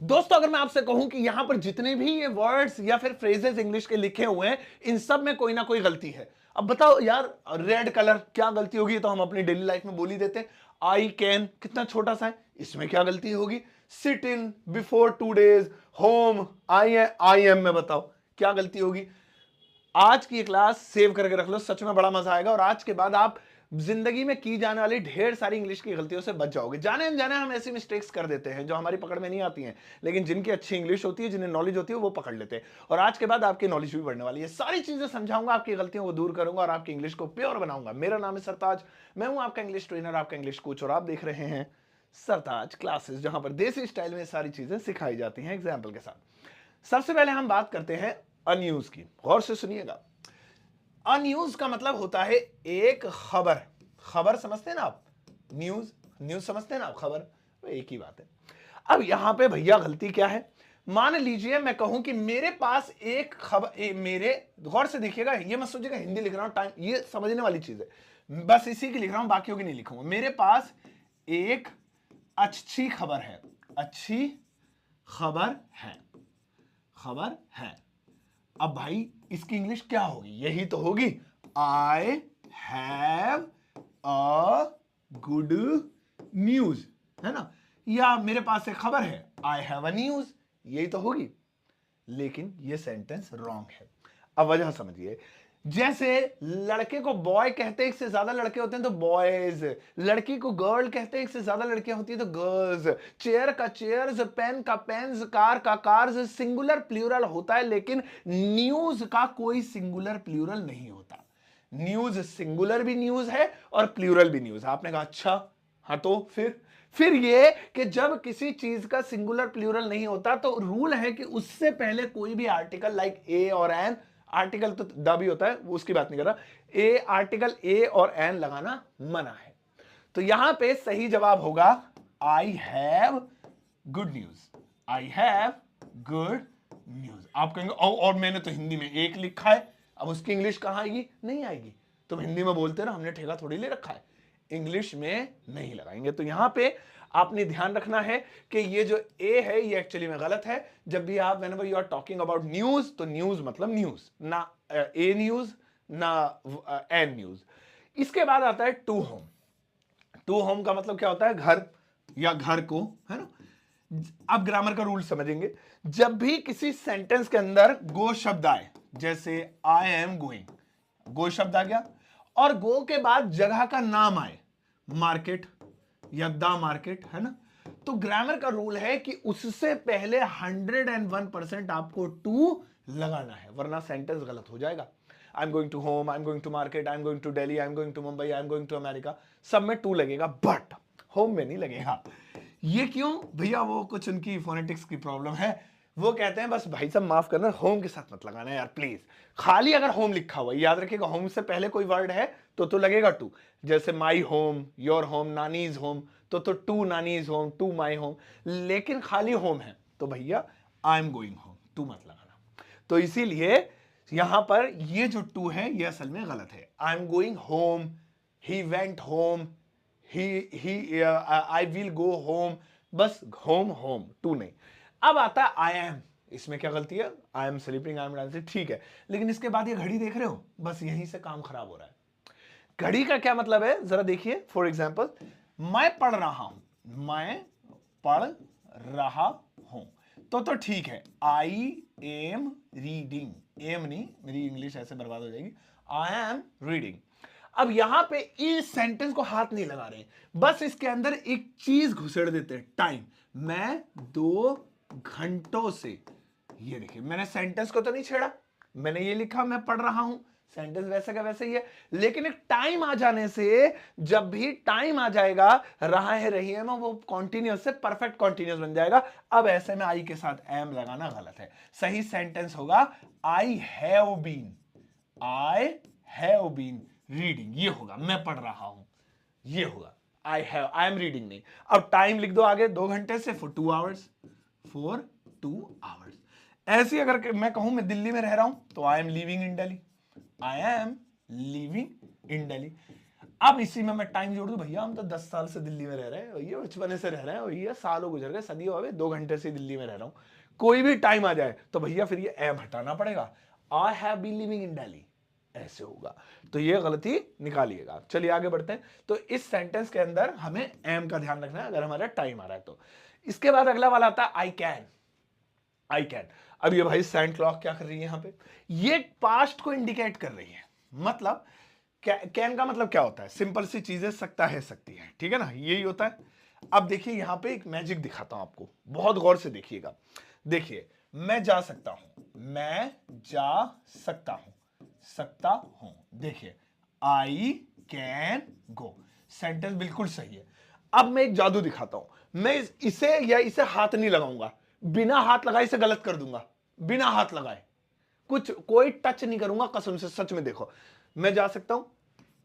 दोस्तों अगर मैं आपसे कहूं कि यहां पर जितने भी ये वर्ड्स या फिर फ्रेजेस इंग्लिश के लिखे हुए हैं, इन सब में कोई ना कोई गलती है। अब बताओ यार, रेड कलर क्या गलती होगी? तो हम अपनी डेली लाइफ में बोल ही देते हैं। आई कैन कितना छोटा सा है, इसमें क्या गलती होगी? Sit in, before 2 days, home, I M में बताओ क्या गलती होगी? आज की क्लास सेव करके रख लो, सच में बड़ा मजा आएगा और आज के बाद आप जिंदगी में की जाने वाली ढेर सारी इंग्लिश की गलतियों से बच जाओगे। जाने अनजाने हम ऐसी मिस्टेक्स कर देते हैं जो हमारी पकड़ में नहीं आती हैं, लेकिन जिनकी अच्छी इंग्लिश होती है, जिन्हें नॉलेज होती है, वो पकड़ लेते हैं। और आज के बाद आपकी नॉलेज भी बढ़ने वाली है। सारी चीजें समझाऊंगा, आपकी गलतियों को दूर करूंगा और आपकी इंग्लिश को प्योर बनाऊंगा। मेरा नाम है सरताज, मैं हूं आपका इंग्लिश ट्रेनर, आपका इंग्लिश कोच, और आप देख रहे हैं सरताज क्लासेस, जहां पर देसी स्टाइल में सारी चीजें सिखाई जाती हैं एग्जाम्पल के साथ। सबसे पहले हम बात करते हैं अनयूज की। गौर से सुनिएगा। अन्यूज का मतलब होता है एक खबर। खबर समझते हैं ना आप? न्यूज, न्यूज समझते हैं ना आप? खबर, एक ही बात है। अब यहां पे भैया गलती क्या है? मान लीजिए मैं कहूं कि मेरे पास एक खबर, मेरे, गौर से देखिएगा, ये मत सोचिएगा हिंदी लिख रहा हूं, टाइम, ये समझने वाली चीज है, बस इसी की लिख रहा हूं, बाकियों की नहीं लिखूंगा। मेरे पास एक अच्छी खबर है, अच्छी खबर है, खबर है। अब भाई इसकी इंग्लिश क्या होगी? यही तो होगी, I have a good news, है ना? या मेरे पास एक खबर है, आई हैव अ न्यूज, यही तो होगी। लेकिन ये सेंटेंस रॉन्ग है। अब वजह समझिए। जैसे लड़के को बॉय कहते हैं, एक से ज्यादा लड़के होते हैं तो बॉयज, लड़की को गर्ल कहते हैं, एक से ज्यादा लड़कियां होती है तो गर्ल्स। चेयर का चेयर्स, पेन का पेन्स, कार का कार्स, सिंगुलर प्लूरल होता है, लेकिन न्यूज का कोई सिंगुलर प्लूरल नहीं होता। न्यूज सिंगुलर भी न्यूज है और प्लूरल भी न्यूज है। आपने कहा अच्छा, हाँ तो फिर ये कि जब किसी चीज का सिंगुलर प्लूरल नहीं होता तो रूल है कि उससे पहले कोई भी आर्टिकल लाइक ए और एन, आर्टिकल तो द भी होता है, वो उसकी बात नहीं कर रहा, ए आर्टिकल ए और एन लगाना मना है। तो यहां पे सही जवाब होगा I have good news, I have good news. आप कहेंगे और मैंने तो हिंदी में एक लिखा है, अब उसकी इंग्लिश कहां आएगी? नहीं आएगी। तुम हिंदी में बोलते ना, हमने ठेका थोड़ी ले रखा है, इंग्लिश में नहीं लगाएंगे। तो यहां पे आपने ध्यान रखना है कि ये जो ए है ये एक्चुअली में गलत है। जब भी आप whenever you are talking about news, तो न्यूज मतलब न्यूज, ना ए न्यूज ना एन न्यूज। इसके बाद आता है टू होम। टू होम का मतलब क्या होता है? घर या घर को, है ना? आप ग्रामर का रूल समझेंगे। जब भी किसी सेंटेंस के अंदर गो शब्द आए, जैसे आई एम गोइंग, गो शब्द आ गया, और गो के बाद जगह का नाम आए, मार्केट या द मार्केट, है ना, तो ग्रामर का रूल है कि उससे पहले 101% आपको टू लगाना है, वरना सेंटेंस गलत हो जाएगा। I am going to home, I am going to market, I am going to Delhi, I am going to Mumbai, I am going to America, सब में टू लगेगा, बट होम में नहीं लगेगा। ये क्यों भैया? वो कुछ उनकी फोनेटिक्स की प्रॉब्लम है। वो कहते हैं बस भाई साहब माफ करना, होम के साथ मत लगाना यार प्लीज। खाली अगर होम लिखा हुआ है, याद रखिएगा, होम से पहले कोई वर्ड है तो लगेगा टू। जैसे माई होम, योर होम, नानीज होम, तो टू नानीज होम, टू माई होम। लेकिन खाली होम है तो भैया I am going home, to मत लगाना। तो इसीलिए यहां पर ये जो टू है ये असल में गलत है। आई am going home, he went home, he I will go home, बस होम होम, टू नहीं। अब आता है आई एम, इसमें क्या गलती है? I am sleeping, I am dancing, ठीक है, लेकिन इसके बाद ये घड़ी देख रहे हो, बस यहीं से काम खराब हो रहा है। घड़ी का क्या मतलब है जरा देखिए। फॉर एग्जाम्पल, मैं पढ़ रहा हूं, मैं पढ़ रहा हूं, तो ठीक है, आई एम रीडिंग, एम नहीं, मेरी इंग्लिश ऐसे बर्बाद हो जाएगी, आई एम रीडिंग। अब यहां पे इस सेंटेंस को हाथ नहीं लगा रहे, बस इसके अंदर एक चीज घुसेड़ देते हैं, टाइम। मैं 2 घंटों से, ये देखिए मैंने सेंटेंस को तो नहीं छेड़ा, मैंने ये लिखा मैं पढ़ रहा हूं, सेंटेंस वैसे का वैसे ही है, लेकिन एक टाइम आ जाने से, जब भी टाइम आ जाएगा, रहा है रही है में, वो कॉन्टिन्यूस से परफेक्ट कॉन्टिन्यूस बन जाएगा। अब ऐसे में आई के साथ एम लगाना गलत है। सही सेंटेंस होगा I have been, I have been reading, ये होगा, मैं पढ़ रहा हूं, ये होगा I have, I am reading नहीं। अब टाइम लिख दो आगे, 2 घंटे से, फॉर 2 आवर्स, फॉर 2 आवर्स। ऐसे ही अगर मैं कहूं मैं दिल्ली में रह रहा हूं, तो I am living in Delhi, I M living in Delhi. अब इसी में मैं टाइम जोड़ दूं, भैया हम तो 10 साल से दिल्ली में रह रहे हैं भैया, बचपने से रह रहे हैं भैया, सालों गुजर गए, सदियों हो गए, 2 घंटे से दिल्ली में रह रहा हूं, कोई भी टाइम आ जाए तो भैया फिर ये एम हटाना पड़ेगा, I have been living in Delhi, ऐसे होगा। तो ये गलती निकालिएगा। चलिए आगे बढ़ते हैं। तो इस सेंटेंस के अंदर हमें एम का ध्यान रखना है अगर हमारा टाइम आ रहा है तो। इसके बाद अगला वाला आता है आई कैन। आई कैन, अब ये भाई सेंट क्लॉक क्या कर रही है यहां पे, ये पास्ट को इंडिकेट कर रही है। मतलब कैन का मतलब क्या होता है, सिंपल सी चीजें सकता है सकती है, ठीक है ना, यही होता है। अब देखिए यहां पे एक मैजिक दिखाता हूं आपको, बहुत गौर से देखिएगा। देखिए मैं जा सकता हूं, मैं जा सकता हूं, देखिए आई कैन गो, सेंटेंस बिल्कुल सही है। अब मैं एक जादू दिखाता हूं, मैं इसे या इसे हाथ नहीं लगाऊंगा, बिना हाथ लगाए इसे गलत कर दूंगा, बिना हाथ लगाए, कुछ कोई टच नहीं करूंगा, कसम से, सच में देखो। मैं जा सकता हूं,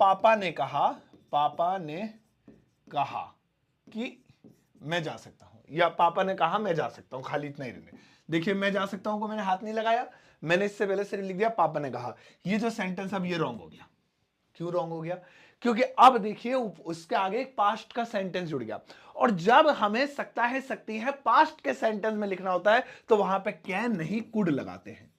पापा ने कहा, पापा ने कहा कि मैं जा सकता हूं, या पापा ने कहा मैं जा सकता हूं, खाली इतना ही रहने। देखिए मैं जा सकता हूं को मैंने हाथ नहीं लगाया, मैंने इससे पहले सिर्फ लिख दिया पापा ने कहा। ये जो सेंटेंस अब ये रॉन्ग हो गया। क्यों रॉन्ग हो गया? क्योंकि अब देखिए उसके आगे एक पास्ट का सेंटेंस जुड़ गया, और जब हमें सकता है सकती है पास्ट के सेंटेंस में लिखना होता है तो वहां पे कैन नहीं कुड लगाते हैं,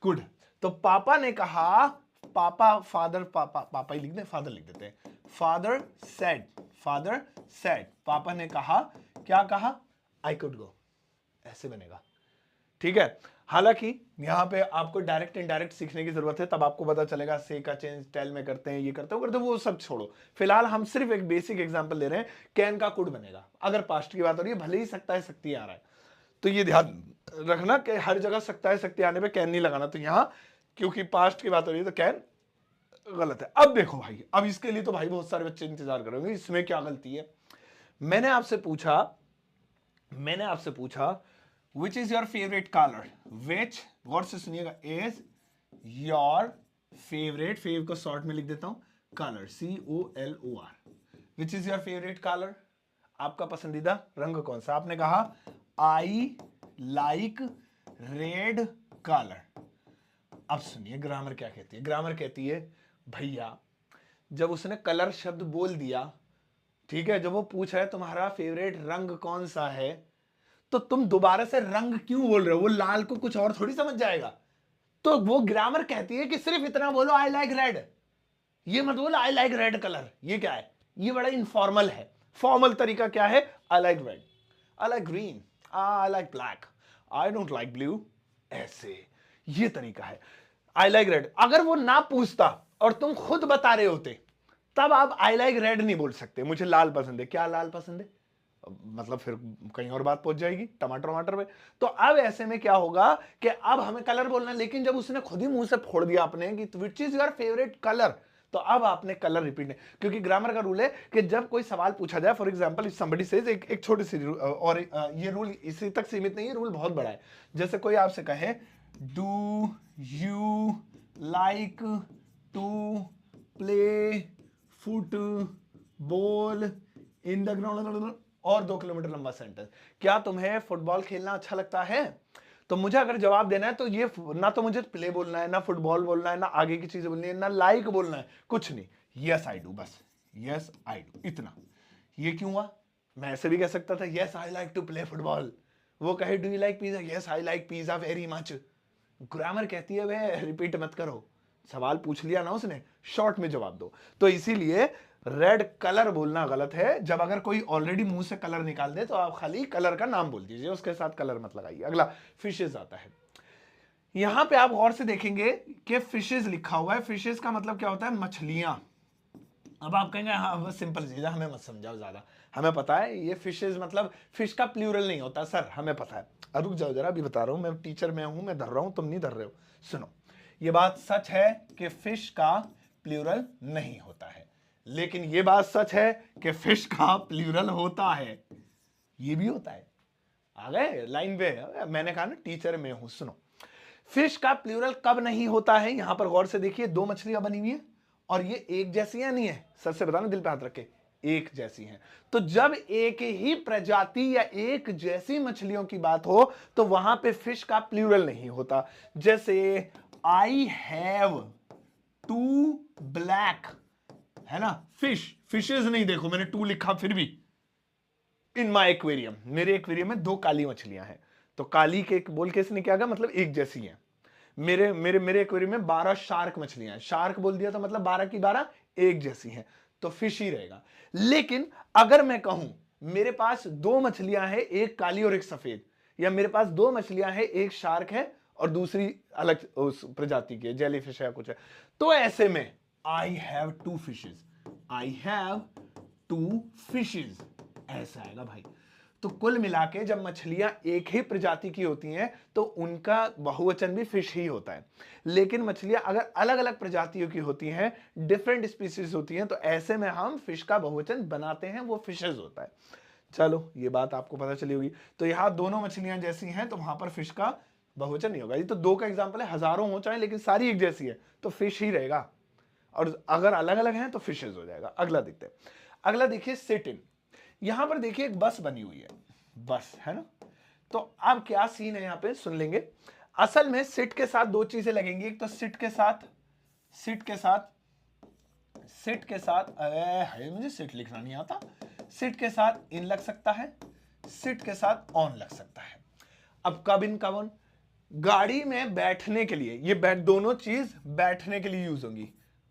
कुड। तो पापा ने कहा, पापा फादर, पापा ही लिख दे, फादर लिख देते हैं, फादर सेड, फादर सेड, पापा ने कहा, क्या कहा, आई कुड गो, ऐसे बनेगा, ठीक है। हालांकि यहां पे आपको डायरेक्ट इनडायरेक्ट सीखने की जरूरत है, तब आपको पता चलेगा से का चेंज टेल में करते हैं, ये करते हैं, वो सब छोड़ो। फिलहाल हम सिर्फ एक बेसिक एग्जांपल ले रहे हैं, कैन का कुड बनेगा अगर पास्ट की बात हो रही है, भले ही सकता है सकती आ रहा है। तो ये ध्यान रखना कि हर जगह सकता है सकती आने पे कैन नहीं लगाना। तो यहां क्योंकि पास्ट की बात हो रही है तो कैन गलत है। अब देखो भाई, अब इसके लिए तो भाई बहुत सारे बच्चे इंतजार करेंगे, इसमें क्या गलती है। मैंने आपसे पूछा which is your favourite colour, which, गौर से सुनिएगा, इज योर फेवरेट, फेव को शॉर्ट में लिख देता हूं, colour, COLOR, which is your favourite colour, आपका पसंदीदा रंग कौन सा। आपने कहा आई लाइक रेड कलर। अब सुनिए ग्रामर क्या कहती है, ग्रामर कहती है भैया जब उसने कलर शब्द बोल दिया, ठीक है, जब वो पूछा है तुम्हारा फेवरेट रंग कौन सा है, तो तुम दोबारा से रंग क्यों बोल रहे हो, वो लाल को कुछ और थोड़ी समझ जाएगा। तो वो ग्रामर कहती है कि सिर्फ इतना बोलो आई लाइक रेड, ये मत बोलो आई लाइक रेड कलर। ये क्या है, ये बड़ा इनफॉर्मल है। फॉर्मल तरीका क्या है, I like red, I like green, I like black, I don't like blue, ऐसे ये तरीका है। आई लाइक रेड अगर वो ना पूछता और तुम खुद बता रहे होते, तब आप आई लाइक रेड नहीं बोल सकते, मुझे लाल पसंद है। क्या लाल पसंद है, मतलब फिर कहीं और बात पहुंच जाएगी, टमाटर टमाटर में। तो अब ऐसे में क्या होगा कि अब हमें कलर बोलना है, लेकिन जब उसने खुद ही मुंह से फोड़ दिया अपने कि विच इज योर फेवरेट कलर, तो अब आपने कलर रिपीट नहीं, क्योंकि ग्रामर का रूल है कि जब कोई सवाल पूछा जाए, for example if somebody says, एक छोटी सी और ये रूल इसी तक सीमित नहीं है, रूल बहुत बड़ा है। जैसे कोई आपसे कहे do you like to play football in the ground, और 2 किलोमीटर लंबा सेंटेंस, क्या तुम्हें फुटबॉल खेलना अच्छा लगता है। तो मुझे अगर जवाब देना है तो ये ना तो मुझे प्ले बोलना है, ना फुटबॉल बोलना है, ना आगे की चीजें बोलनी है, ना लाइक बोलना है, कुछ नहीं, यस आई डू, बस यस आई डू, इतना। ये क्यों हुआ, मैं ऐसे भी कह सकता था yes I like to play football, वो कहे do you like pizza, yes I like pizza very much. Grammar कहती है वे रिपीट मत करो, सवाल पूछ लिया ना उसने, शॉर्ट में जवाब दो। तो इसीलिए रेड कलर बोलना गलत है। जब अगर कोई ऑलरेडी मुंह से कलर निकाल दे तो आप खाली कलर का नाम बोल दीजिए, उसके साथ कलर मत लगाइए। अगला फिशेज आता है। यहां पे आप गौर से देखेंगे कि फिशेज लिखा हुआ है, फिशेज का मतलब क्या होता है, मछलियां। अब आप कहेंगे हाँ बस सिंपल चीज है, हमें मत समझाओ ज्यादा, हमें पता है ये फिशेज मतलब फिश का प्लूरल नहीं होता सर, हमें पता है। अब रुक जाओ जरा, अभी बता रहा हूं, मैं टीचर में हूं, मैं धर रहा हूं, तुम नहीं धर रहे हो। सुनो, ये बात सच है कि फिश का प्लूरल नहीं होता है, लेकिन ये बात सच है कि फिश का प्लूरल होता है, ये भी होता है। आ गए लाइन पे, मैंने कहा ना टीचर में हूं। सुनो, फिश का प्लूरल कब नहीं होता है, यहां पर गौर से देखिए, 2 मछलियां बनी हुई है और ये एक जैसी है नहीं है, सच से बताना, दिल पे हाथ रखे, एक जैसी हैं। तो जब एक ही प्रजाति या एक जैसी मछलियों की बात हो तो वहां पे फिश का प्लूरल नहीं होता। जैसे आई हैव 2 ब्लैक है ना, फिश, फिशेज नहीं, देखो मैंने टू लिखा फिर भी। इन माई एक्वेरियम, मेरे एक्वेरियम में 2 काली मछलियां हैं, तो काली के बोल के इसने क्या कहा, मतलब एक जैसी हैं। मेरे मेरे मेरे एक्वेरियम में 12 शार्क मछलियां हैं, शार्क बोल दिया तो मतलब 12 की 12 एक जैसी हैं, तो फिश ही रहेगा। लेकिन अगर मैं कहूं मेरे पास 2 मछलियां हैं, एक काली और एक सफेद, या मेरे पास 2 मछलियां हैं, एक शार्क है और दूसरी अलग उस प्रजाति की जेली फिश है कुछ है, तो ऐसे में I have 2 fishes, I have 2 fishes, ऐसा आएगा भाई। तो कुल मिला के जब मछलियां एक ही प्रजाति की होती हैं तो उनका बहुवचन भी फिश ही होता है। लेकिन मछलियां अगर अलग अलग प्रजातियों की होती हैं, डिफरेंट स्पीसीज होती हैं, तो ऐसे में हम फिश का बहुवचन बनाते हैं, वो फिशेज होता है। चलो ये बात आपको पता चली होगी। तो यहां दोनों मछलियां जैसी हैं तो वहां पर फिश का बहुवचन नहीं होगा। ये तो 2 का एग्जाम्पल है, हजारों हो चाहे, लेकिन सारी एक जैसी है तो फिश ही रहेगा, और अगर अलग अलग हैं तो फिशेज हो जाएगा। अगला देखते हैं। अगला देखिए सिट इन। यहां पर देखिए एक बस बनी हुई है, बस है ना। तो अब क्या सीन है यहां पे सुन लेंगे। असल में सिट के साथ 2 चीजें लगेंगी, एक तो सिट के साथ, सिट के साथ, सिट के साथ, अरे मुझे सिट लिखना नहीं आता, सिट के साथ इन लग सकता है, सिट के साथ ऑन लग सकता है। अब कब इन कब ऑन, गाड़ी में बैठने के लिए, ये दोनों चीज बैठने के लिए यूज होंगी,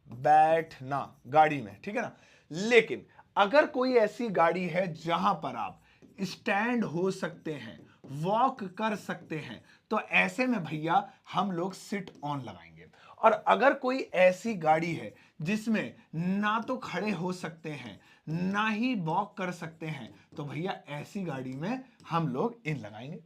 बैठना गाड़ी में, ठीक है ना। लेकिन अगर कोई ऐसी गाड़ी है जहां पर आप स्टैंड हो सकते हैं, वॉक कर सकते हैं, तो ऐसे में भैया हम लोग सिट ऑन लगाएंगे। और अगर कोई ऐसी गाड़ी है जिसमें ना तो खड़े हो सकते हैं ना ही वॉक कर सकते हैं, तो भैया ऐसी गाड़ी में हम लोग इन लगाएंगे।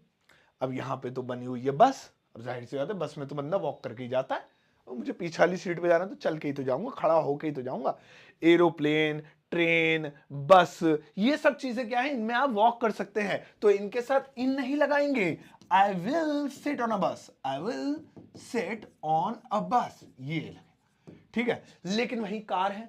अब यहां पे तो बनी हुई है बस, अब जाहिर सी बात है बस में तो बंदा वॉक करके ही जाता है, और मुझे पीछे वाली सीट पे जाना है तो चल के ही तो जाऊंगा, खड़ा होके ही तो जाऊंगा। एरोप्लेन, ट्रेन, बस, ये सब चीजें क्या है, इनमें आप वॉक कर सकते हैं, तो इनके साथ इन नहीं लगाएंगे। I will sit on a bus, I will sit on a bus, ये लगे, ठीक है। लेकिन वही कार है,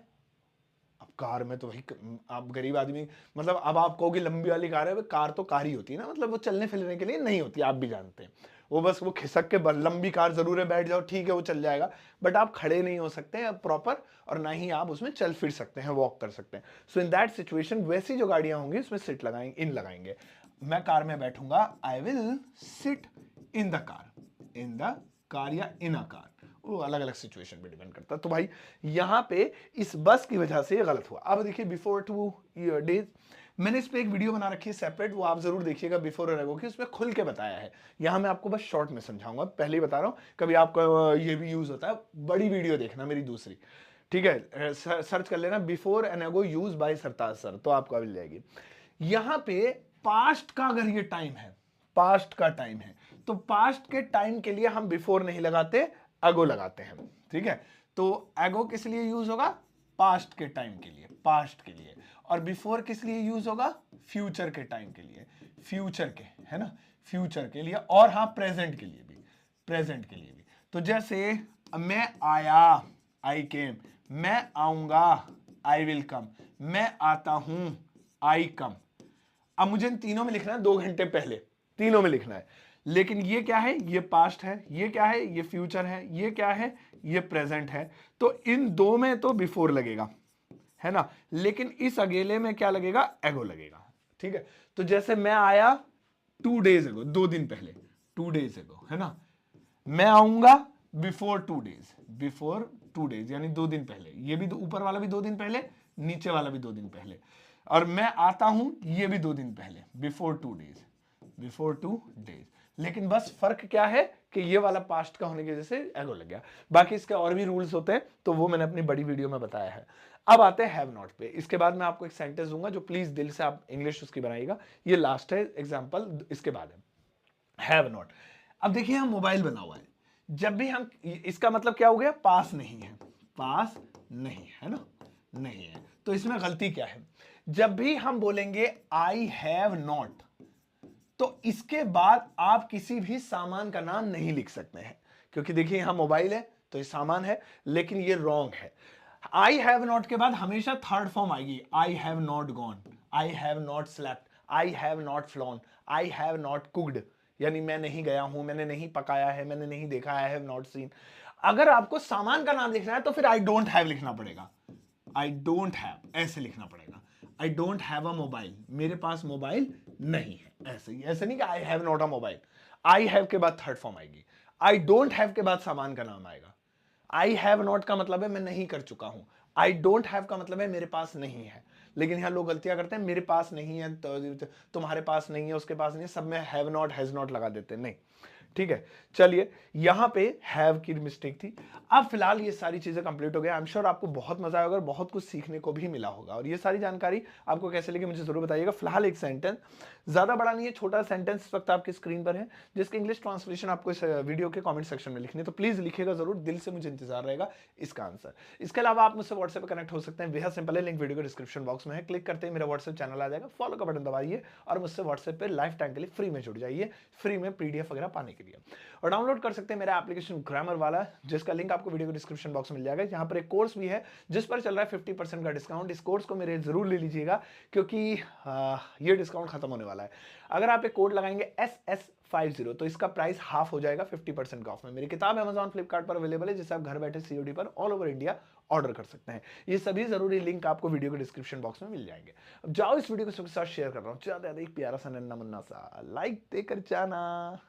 अब कार में तो भाई आप गरीब आदमी, मतलब अब आप कहोगे लंबी वाली कार है, कार तो कार ही होती है ना, मतलब वो चलने फिरने के लिए नहीं होती, आप भी जानते हैं। वो बस वो खिसक के लंबी कार जरूर है, बैठ जाओ ठीक है वो चल जाएगा, बट आप खड़े नहीं हो सकते प्रॉपर, और ना ही आप उसमें चल फिर सकते हैं, वॉक कर सकते हैं। सो इन दैट सिचुएशन वैसी जो गाड़ियां होंगी उसमें सिट लगाएंगे, इन लगाएंगे। मैं कार में बैठूंगा, आई will sit in the car, in the car या इन अ कार, वो अलग अलग सिचुएशन पे डिपेंड करता है। तो भाई यहां पे इस बस की वजह से ये गलत हुआ। अब देखिए बिफोर 2 डेज, मैंने इस पे एक वीडियो बना रखी है सेपरेट, वो आप जरूर देखिएगा, बिफोर और एगो की, उसमें खुल के बताया है। यहां मैं आपको बस शॉर्ट में समझाऊंगा, पहले ही बता रहा हूं, कभी आपका ये भी यूज होता है, बड़ी वीडियो देखना मेरी दूसरी, ठीक है, सर्च कर लेना बिफोर एंड एगो यूज बाय सरताज सर, तो आपको मिल जाएगी। यहां पे पास्ट का अगर ये टाइम है, पास्ट का टाइम है, तो पास्ट के टाइम के लिए हम बिफोर नहीं लगाते, एगो लगाते हैं, ठीक है। तो एगो किस लिए यूज होगा, पास्ट के टाइम के लिए, पास्ट के लिए। और बिफोर किस लिए यूज होगा, फ्यूचर के टाइम के लिए, फ्यूचर के, है ना, फ्यूचर के लिए। और हाँ प्रेजेंट के लिए भी, प्रेजेंट के लिए भी। तो जैसे मैं आया, आई केम, मैं आऊंगा, आई विल कम, मैं आता हूं, आई कम। अब मुझे इन तीनों में लिखना है 2 घंटे पहले, तीनों में लिखना है। लेकिन ये क्या है, ये पास्ट है, ये क्या है, ये फ्यूचर है, ये क्या है, ये प्रेजेंट है। तो इन 2 में तो बिफोर लगेगा, है ना, लेकिन इस अकेले में क्या लगेगा, एगो लगेगा, ठीक है। तो जैसे मैं आया 2 डेज एगो, 2 दिन पहले, 2 डेज एगो, है ना। मैं आऊंगा बिफोर 2 डेज, बिफोर 2 डेज यानी 2 दिन पहले, ये भी ऊपर वाला भी 2 दिन पहले, नीचे वाला भी 2 दिन पहले। और मैं आता हूं, ये भी 2 दिन पहले, बिफोर 2 डेज, बिफोर 2 डेज। लेकिन बस फर्क क्या है कि ये वाला पास्ट का होने की वजह से एगो लग गया। बाकी इसके और भी रूल्स होते हैं, तो वो मैंने अपनी बड़ी वीडियो में बताया है। अब आते हैं हैव नॉट पे। इसके बाद मैं आपको एक सेंटेंस दूंगा जो प्लीज दिल से आप इंग्लिश उसकी बनाइएगा, ये लास्ट है एग्जाम्पल, इसके बाद है हैव नॉट। अब देखिए हम मोबाइल बना हुआ है, जब भी हम, इसका मतलब क्या हो गया, पास नहीं है, पास नहीं है ना, नहीं है। तो इसमें गलती क्या है, जब भी हम बोलेंगे आई हैव नॉट, तो इसके बाद आप किसी भी सामान का नाम नहीं लिख सकते हैं, क्योंकि देखिए यहां मोबाइल है तो ये सामान है, लेकिन ये रॉन्ग है। आई हैव नॉट के बाद हमेशा थर्ड फॉर्म आएगी, I have not gone, I have not slept, I have not flown, I have not cooked, यानी मैं नहीं गया हूं, मैंने नहीं पकाया है, मैंने नहीं देखा, आई हैव नॉट सीन। अगर आपको सामान का नाम लिखना है तो फिर आई डोंट हैव लिखना पड़ेगा, आई डोंट हैव, ऐसे लिखना पड़ेगा। I don't have a mobile, मेरे पास मोबाइल नहीं है, ऐसे ही। ऐसे नहीं कि I have not a mobile. I have के बाद थर्ड फॉर्म आएगी। आई डोंट हैव के बाद सामान का नाम आएगा। आई हैव नॉट का मतलब है मैं नहीं कर चुका हूं। आई डोंट हैव का मतलब है मेरे पास नहीं है। लेकिन यहां लोग गलतियां करते हैं, मेरे पास नहीं है तो तुम्हारे पास नहीं है, उसके पास नहीं है, सब में हैव नॉट हैज नॉट लगा देते हैं। नहीं, ठीक है। चलिए, यहां पे हैव की मिस्टेक थी। अब फिलहाल ये सारी चीजें कंप्लीट हो गई। आई एम श्योर आपको बहुत मजा आएगा और बहुत कुछ सीखने को भी मिला होगा। और ये सारी जानकारी आपको कैसे लगी मुझे जरूर बताइएगा। फिलहाल एक सेंटेंस, ज्यादा बड़ा नहीं है, छोटा सेंटेंस इस वक्त आपकी स्क्रीन पर है, जिसकी इंग्लिश ट्रांसलेशन आपको इस वीडियो के कमेंट सेक्शन में लिखनी है, तो प्लीज लिखिएगा जरूर, दिल से मुझे इंतजार रहेगा इसका आंसर। इसके अलावा आप मुझसे व्हाट्सएप पर कनेक्ट हो सकते हैं, बेहद सिंपल है, लिंक वीडियो के डिस्क्रिप्शन बॉक्स में है। क्लिक करते ही मेरा व्हाट्सएप चैनल आ जाएगा, फॉलो का बटन दबाइए और मुझसे व्हाट्सएप पे लाइफ टाइम के लिए फ्री में जुड़ जाइए, फ्री में पीडीएफ वगैरह पाने के लिए। और डाउनलोड कर सकते हैं मेरा एप्लीकेशन ग्रामर वाला, जिसका लिंक आपको वीडियो के डिस्क्रिप्शन बॉक्स में मिल जाएगा। यहाँ पर एक कोर्स भी है जिस पर चल रहा है 50% का डिस्काउंट। इस कोर्स को मेरे जरूर ले लीजिएगा, क्योंकि ये डिस्काउंट खत्म होने वाला है। अगर आप एक कोड लगाएंगे SS50 तो इसका प्राइस हाफ हो जाएगा 50% का ऑफ में। मेरी किताब Amazon फ्लिपकार्ट पर अवेलेबल है, जिसे आप घर बैठे COD पर ऑल ओवर इंडिया ऑर्डर कर सकते हैं। ये सभी जरूरी लिंक आपको वीडियो के डिस्क्रिप्शन बॉक्स में मिल जाएंगे। अब जाओ, इस वीडियो को सबके साथ शेयर कर रहा हूँ, ज्यादा एक प्यारा सा नन्ना मुन्ना सा लाइक देकर जाना।